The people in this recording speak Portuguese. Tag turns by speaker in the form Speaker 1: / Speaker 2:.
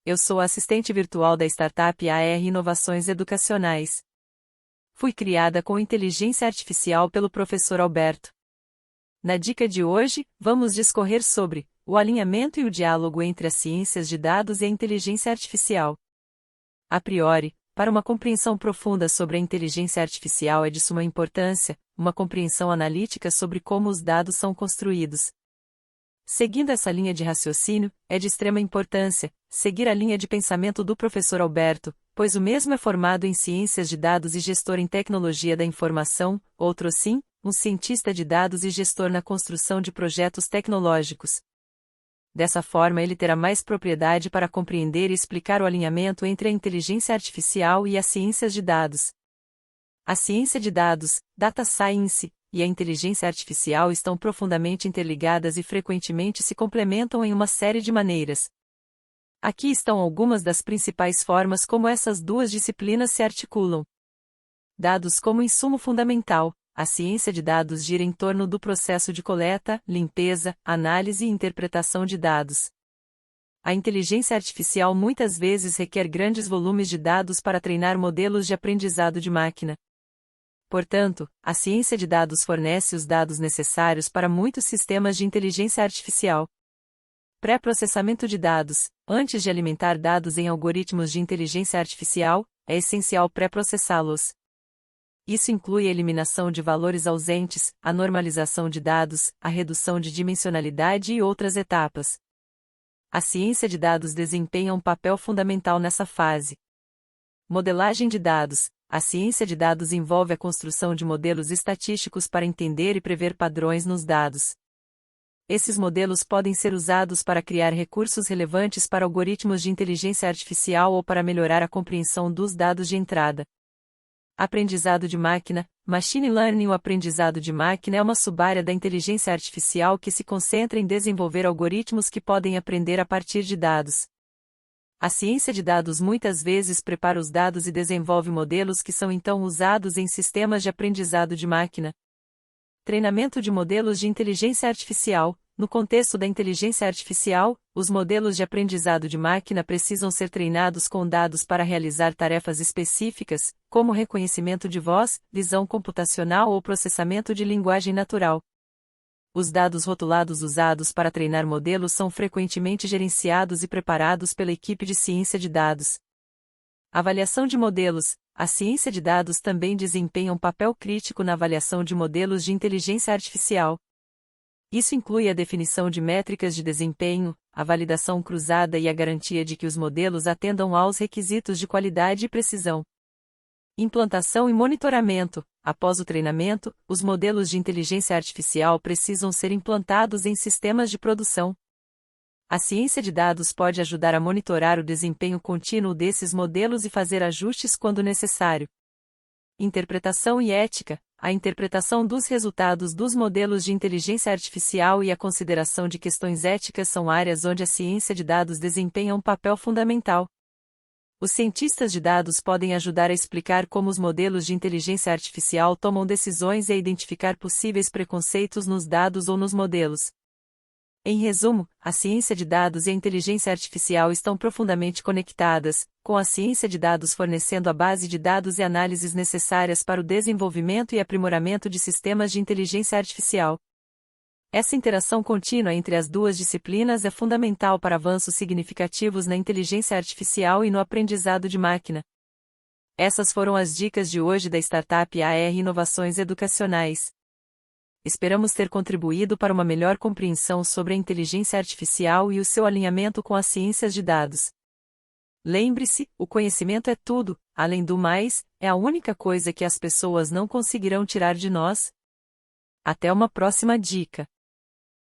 Speaker 1: Eu sou a assistente virtual da startup AR Inovações Educacionais. Fui criada com inteligência artificial pelo professor Alberto. Na dica de hoje, vamos discorrer sobre o alinhamento e o diálogo entre as ciências de dados e a inteligência artificial. A priori, para uma compreensão profunda sobre a inteligência artificial é de suma importância, uma compreensão analítica sobre como os dados são construídos. Seguindo essa linha de raciocínio, é de extrema importância seguir a linha de pensamento do professor Alberto, pois o mesmo é formado em ciências de dados e gestor em tecnologia da informação, outro sim, um cientista de dados e gestor na construção de projetos tecnológicos. Dessa forma ele terá mais propriedade para compreender e explicar o alinhamento entre a inteligência artificial e as ciências de dados. A ciência de dados, data science, e a inteligência artificial estão profundamente interligadas e frequentemente se complementam em uma série de maneiras. Aqui estão algumas das principais formas como essas duas disciplinas se articulam. Dados como insumo fundamental. A ciência de dados gira em torno do processo de coleta, limpeza, análise e interpretação de dados. A inteligência artificial muitas vezes requer grandes volumes de dados para treinar modelos de aprendizado de máquina. Portanto, a ciência de dados fornece os dados necessários para muitos sistemas de inteligência artificial. Pré-processamento de dados. Antes de alimentar dados em algoritmos de inteligência artificial, é essencial pré-processá-los. Isso inclui a eliminação de valores ausentes, a normalização de dados, a redução de dimensionalidade e outras etapas. A ciência de dados desempenha um papel fundamental nessa fase. Modelagem de dados. A ciência de dados envolve a construção de modelos estatísticos para entender e prever padrões nos dados. Esses modelos podem ser usados para criar recursos relevantes para algoritmos de inteligência artificial ou para melhorar a compreensão dos dados de entrada. Aprendizado de máquina. Machine Learning. O aprendizado de máquina é uma subárea da inteligência artificial que se concentra em desenvolver algoritmos que podem aprender a partir de dados. A ciência de dados muitas vezes prepara os dados e desenvolve modelos que são então usados em sistemas de aprendizado de máquina. Treinamento de modelos de inteligência artificial. No contexto da inteligência artificial, os modelos de aprendizado de máquina precisam ser treinados com dados para realizar tarefas específicas, como reconhecimento de voz, visão computacional ou processamento de linguagem natural. Os dados rotulados usados para treinar modelos são frequentemente gerenciados e preparados pela equipe de ciência de dados. Avaliação de modelos. A ciência de dados também desempenha um papel crítico na avaliação de modelos de inteligência artificial. Isso inclui a definição de métricas de desempenho, a validação cruzada e a garantia de que os modelos atendam aos requisitos de qualidade e precisão. Implantação e monitoramento. Após o treinamento, os modelos de inteligência artificial precisam ser implantados em sistemas de produção. A ciência de dados pode ajudar a monitorar o desempenho contínuo desses modelos e fazer ajustes quando necessário. Interpretação e ética. A interpretação dos resultados dos modelos de inteligência artificial e a consideração de questões éticas são áreas onde a ciência de dados desempenha um papel fundamental. Os cientistas de dados podem ajudar a explicar como os modelos de inteligência artificial tomam decisões e a identificar possíveis preconceitos nos dados ou nos modelos. Em resumo, a ciência de dados e a inteligência artificial estão profundamente conectadas, com a ciência de dados fornecendo a base de dados e análises necessárias para o desenvolvimento e aprimoramento de sistemas de inteligência artificial. Essa interação contínua entre as duas disciplinas é fundamental para avanços significativos na inteligência artificial e no aprendizado de máquina. Essas foram as dicas de hoje da startup AR Inovações Educacionais. Esperamos ter contribuído para uma melhor compreensão sobre a inteligência artificial e o seu alinhamento com as ciências de dados. Lembre-se, o conhecimento é tudo, além do mais, é a única coisa que as pessoas não conseguirão tirar de nós. Até uma próxima dica.